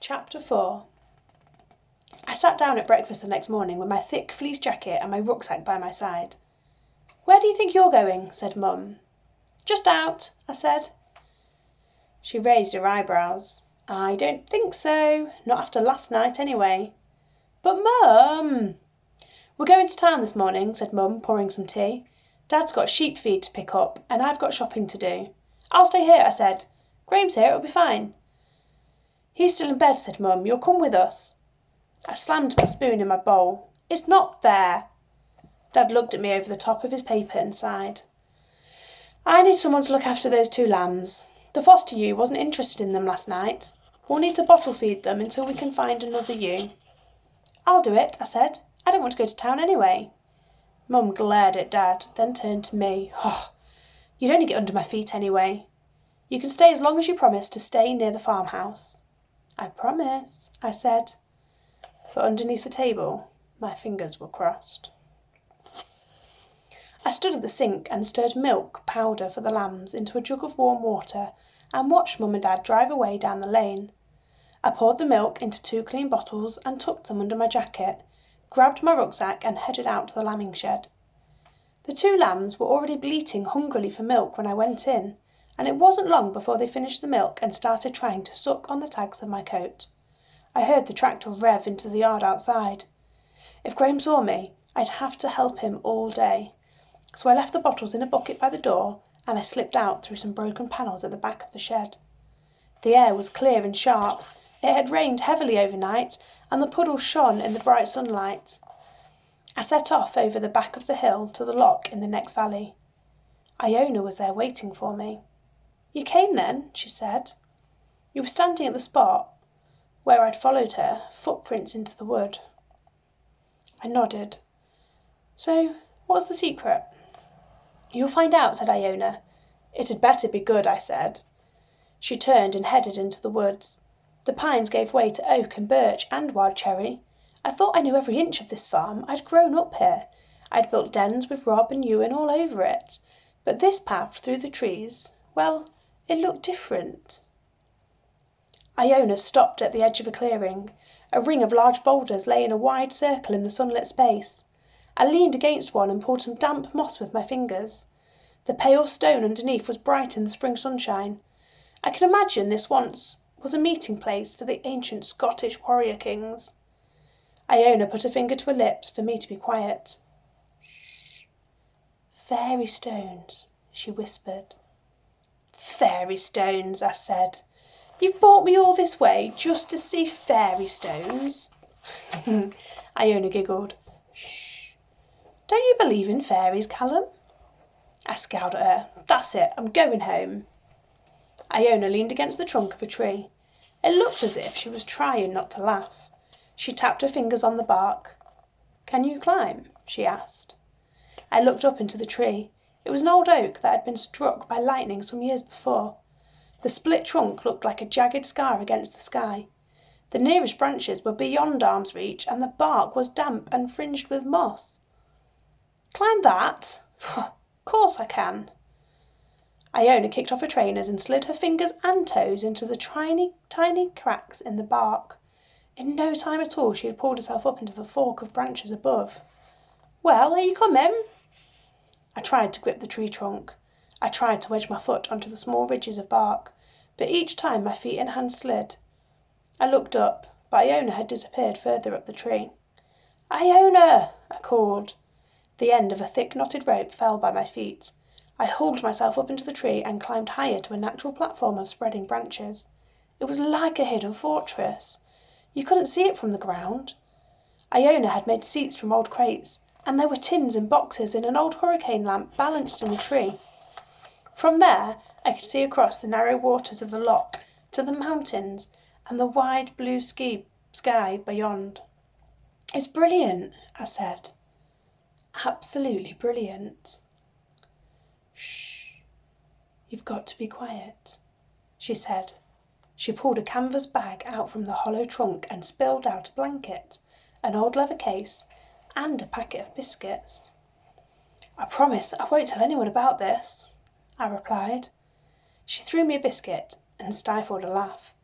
Chapter 4. I sat down at breakfast the next morning with my thick fleece jacket and my rucksack by my side. "Where do you think you're going?" said Mum. "Just out," I said. She raised her eyebrows. "I don't think so. Not after last night, anyway." "But, Mum—" "We're going to town this morning," said Mum, pouring some tea. "Dad's got sheep feed to pick up, and I've got shopping to do." "I'll stay here," I said. "Graham's here, it'll be fine." "He's still in bed," said Mum. "You'll come with us." I slammed my spoon in my bowl. "It's not fair." Dad looked at me over the top of his paper and sighed. "I need someone to look after those 2 lambs. The foster ewe wasn't interested in them last night. We'll need to bottle feed them until we can find another ewe." "I'll do it," I said. "I don't want to go to town anyway." Mum glared at Dad, then turned to me. "Oh, you'd only get under my feet anyway. You can stay as long as you promise to stay near the farmhouse." "I promise," I said. But underneath the table, my fingers were crossed. I stood at the sink and stirred milk powder for the lambs into a jug of warm water and watched Mum and Dad drive away down the lane. I poured the milk into 2 clean bottles and tucked them under my jacket, grabbed my rucksack and headed out to the lambing shed. The 2 lambs were already bleating hungrily for milk when I went in, and it wasn't long before they finished the milk and started trying to suck on the tags of my coat. I heard the tractor rev into the yard outside. If Graham saw me, I'd have to help him all day. So I left the bottles in a bucket by the door and I slipped out through some broken panels at the back of the shed. The air was clear and sharp. It had rained heavily overnight and the puddles shone in the bright sunlight. I set off over the back of the hill to the lock in the next valley. Iona was there waiting for me. "You came then?" she said. "You were standing at the spot where I'd followed her, footprints into the wood." I nodded. "So, what's the secret?" "You'll find out," said Iona. "It had better be good," I said. She turned and headed into the woods. The pines gave way to oak and birch and wild cherry. I thought I knew every inch of this farm. I'd grown up here. I'd built dens with Rob and Ewan all over it. But this path through the trees, well, it looked different. Iona stopped at the edge of a clearing. A ring of large boulders lay in a wide circle in the sunlit space. I leaned against one and pulled some damp moss with my fingers. The pale stone underneath was bright in the spring sunshine. I could imagine this once was a meeting place for the ancient Scottish warrior kings. Iona put a finger to her lips for me to be quiet. "Shh. Fairy stones," she whispered. "Fairy stones," I said. "You've brought me all this way just to see fairy stones?" Iona giggled. "Shh. Don't you believe in fairies, Callum?" I scowled at her. "That's it, I'm going home." Iona leaned against the trunk of a tree. It looked as if she was trying not to laugh. She tapped her fingers on the bark. "Can you climb?" she asked. I looked up into the tree. It was an old oak that had been struck by lightning some years before. The split trunk looked like a jagged scar against the sky. The nearest branches were beyond arm's reach, and the bark was damp and fringed with moss. "Climb that? Of course I can." Iona kicked off her trainers and slid her fingers and toes into the tiny cracks in the bark. In no time at all she had pulled herself up into the fork of branches above. "Well, are you coming?" I tried to grip the tree trunk. I tried to wedge my foot onto the small ridges of bark, but each time my feet and hands slid. I looked up, but Iona had disappeared further up the tree. "Iona!" I called. The end of a thick knotted rope fell by my feet. I hauled myself up into the tree and climbed higher to a natural platform of spreading branches. It was like a hidden fortress. You couldn't see it from the ground. Iona had made seats from old crates, and there were tins and boxes and an old hurricane lamp balanced in the tree. From there I could see across the narrow waters of the loch to the mountains and the wide blue sky beyond. "It's brilliant," I said. "Absolutely brilliant." "Shh. You've got to be quiet," she said. She pulled a canvas bag out from the hollow trunk and spilled out a blanket, an old leather case, and a packet of biscuits. "I promise I won't tell anyone about this," I replied. She threw me a biscuit and stifled a laugh.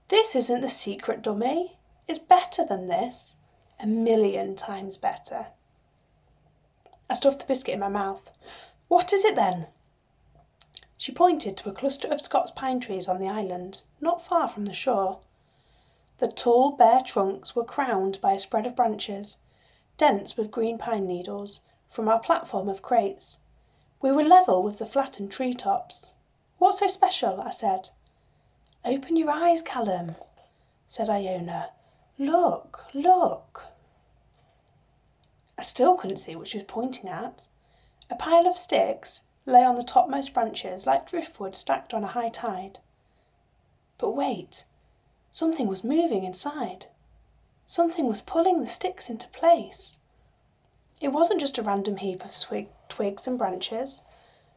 This isn't the secret, dummy. It's better than this. 1,000,000 times better. I stuffed the biscuit in my mouth. What is it then? She pointed to a cluster of Scots pine trees on the island, not far from the shore. The tall, bare trunks were crowned by a spread of branches, dense with green pine needles, from our platform of crates. We were level with the flattened tree tops. What's so special? I said. Open your eyes, Callum, said Iona. Look, look. I still couldn't see what she was pointing at. A pile of sticks lay on the topmost branches like driftwood stacked on a high tide. But wait, something was moving inside. Something was pulling the sticks into place. It wasn't just a random heap of twigs and branches.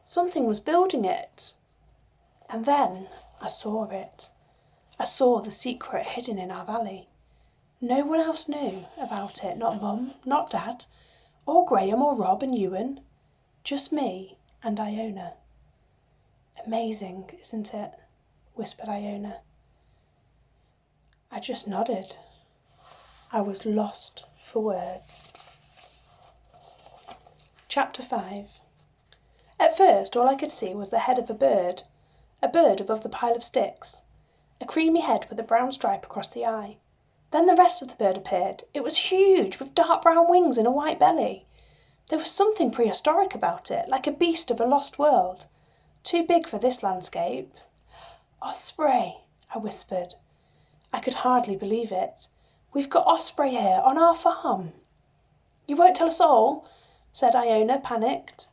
Something was building it. And then I saw it. I saw the secret hidden in our valley. No one else knew about it, not Mum, not Dad, or Graham or Rob and Ewan. Just me and Iona. Amazing, isn't it? Whispered Iona. I just nodded. I was lost for words. Chapter 5. At first all I could see was the head of a bird above the pile of sticks, a creamy head with a brown stripe across the eye. Then the rest of the bird appeared. It was huge, with dark brown wings and a white belly. There was something prehistoric about it, like a beast of a lost world, too big for this landscape. Osprey, I whispered. I could hardly believe it. We've got osprey here, on our farm. You won't tell us all? Said Iona, panicked.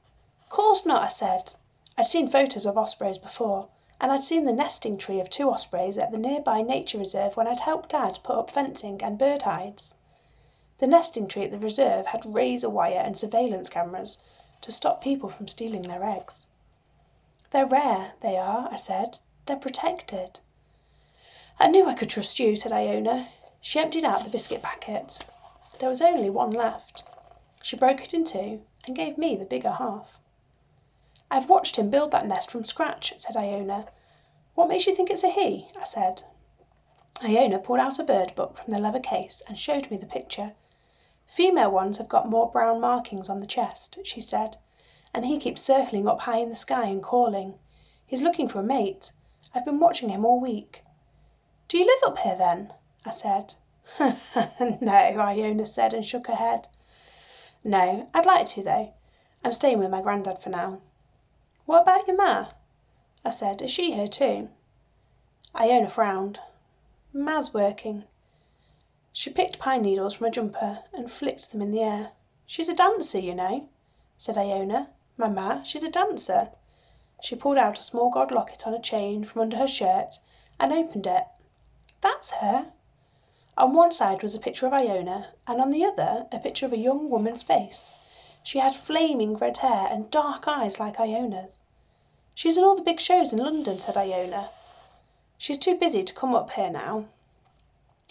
Course not, I said. I'd seen photos of ospreys before, and I'd seen the nesting tree of 2 ospreys at the nearby nature reserve when I'd helped Dad put up fencing and bird hides. The nesting tree at the reserve had razor wire and surveillance cameras to stop people from stealing their eggs. They're rare, they are, I said. They're protected. I knew I could trust you, said Iona. She emptied out the biscuit packet. There was only one left. She broke it in 2 and gave me the bigger half. I've watched him build that nest from scratch, said Iona. What makes you think it's a he? I said. Iona pulled out a bird book from the leather case and showed me the picture. Female ones have got more brown markings on the chest, she said, and he keeps circling up high in the sky and calling. He's looking for a mate. I've been watching him all week. Do you live up here then? I said. No, Iona said and shook her head. No, I'd like to though. I'm staying with my granddad for now. What about your ma? I said. Is she here too? Iona frowned. Ma's working. She picked pine needles from a jumper and flicked them in the air. She's a dancer, you know, said Iona. My ma, she's a dancer. She pulled out a small gold locket on a chain from under her shirt and opened it. That's her. On one side was a picture of Iona, and on the other a picture of a young woman's face. She had flaming red hair and dark eyes like Iona's. She's in all the big shows in London, said Iona. She's too busy to come up here now.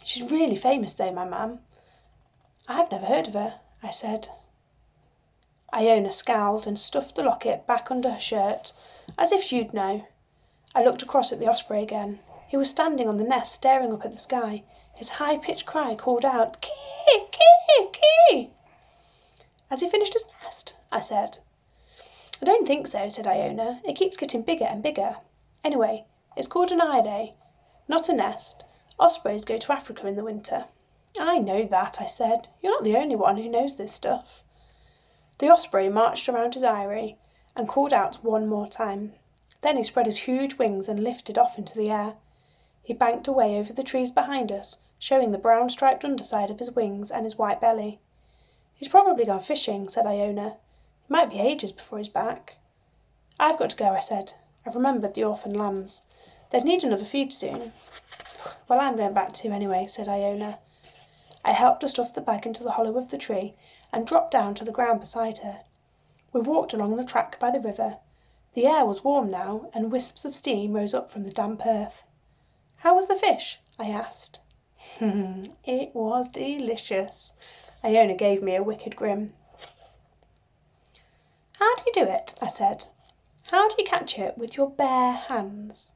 She's really famous though, my mam. I've never heard of her, I said. Iona scowled and stuffed the locket back under her shirt, as if you'd know. I looked across at the osprey again. He was standing on the nest, staring up at the sky. His high-pitched cry called out, Kee! Kee! Kee! Has he finished his nest? I said. I don't think so, said Iona. It keeps getting bigger and bigger. Anyway, it's called an islet, not a nest. Ospreys go to Africa in the winter. I know that, I said. You're not the only one who knows this stuff. The osprey marched around his eyrie and called out one more time. Then he spread his huge wings and lifted off into the air. He banked away over the trees behind us, showing the brown striped underside of his wings and his white belly. He's probably gone fishing, said Iona. It might be ages before he's back. I've got to go, I said. I've remembered the orphan lambs. They'd need another feed soon. Well, I'm going back too anyway, said Iona. I helped her stuff the bag into the hollow of the tree and dropped down to the ground beside her. We walked along the track by the river. The air was warm now, and wisps of steam rose up from the damp earth. How was the fish? I asked. It was delicious. Iona gave me a wicked grin. How do you do it? I said. How do you catch it with your bare hands?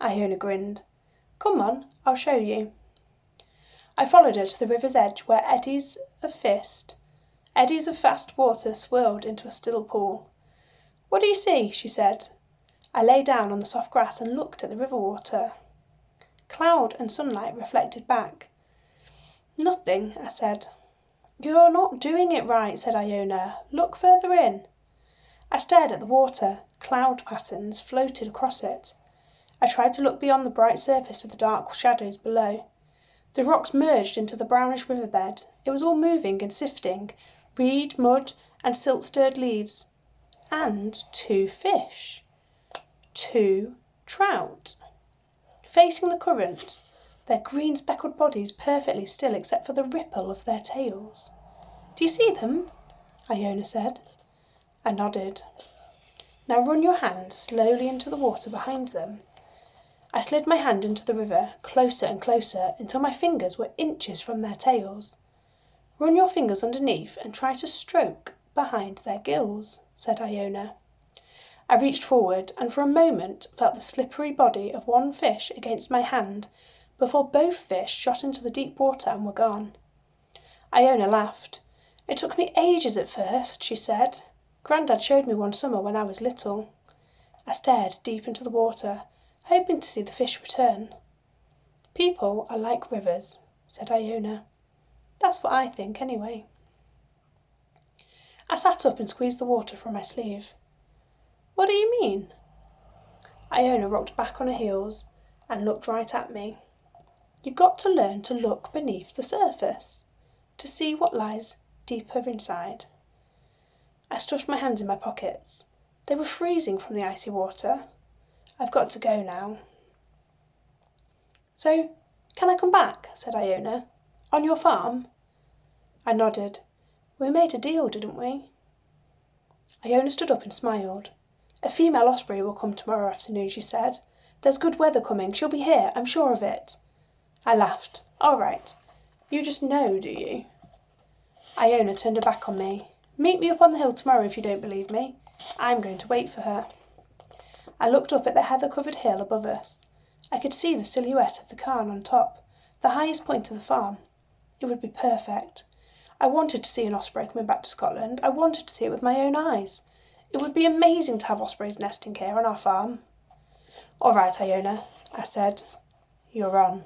Iona grinned. Come on, I'll show you. I followed her to the river's edge where eddies of fast water swirled into a still pool. What do you see? She said. I lay down on the soft grass and looked at the river water. Cloud and sunlight reflected back. Nothing, I said. You're not doing it right, said Iona. Look further in. I stared at the water. Cloud patterns floated across it. I tried to look beyond the bright surface of the dark shadows below. The rocks merged into the brownish riverbed. It was all moving and sifting, reed, mud, and silt-stirred leaves. And 2 fish. 2 trout. Facing the current, their green speckled bodies perfectly still except for the ripple of their tails. Do you see them? Iona said. I nodded. Now run your hand slowly into the water behind them. I slid my hand into the river, closer and closer, until my fingers were inches from their tails. Run your fingers underneath and try to stroke behind their gills, said Iona. I reached forward and for a moment felt the slippery body of one fish against my hand before both fish shot into the deep water and were gone. Iona laughed. It took me ages at first, she said. Grandad showed me one summer when I was little. I stared deep into the water, hoping to see the fish return. People are like rivers, said Iona. That's what I think, anyway. I sat up and squeezed the water from my sleeve. What do you mean? Iona rocked back on her heels and looked right at me. You've got to learn to look beneath the surface, to see what lies deeper inside. I stuffed my hands in my pockets. They were freezing from the icy water. I've got to go now. So, can I come back? Said Iona. On your farm? I nodded. We made a deal, didn't we? Iona stood up and smiled. A female osprey will come tomorrow afternoon, she said. There's good weather coming. She'll be here, I'm sure of it. I laughed. All right. You just know, do you? Iona turned her back on me. Meet me up on the hill tomorrow if you don't believe me. I'm going to wait for her. I looked up at the heather-covered hill above us. I could see the silhouette of the cairn on top, the highest point of the farm. It would be perfect. I wanted to see an osprey coming back to Scotland. I wanted to see it with my own eyes. It would be amazing to have ospreys nesting here on our farm. All right, Iona, I said. You're on.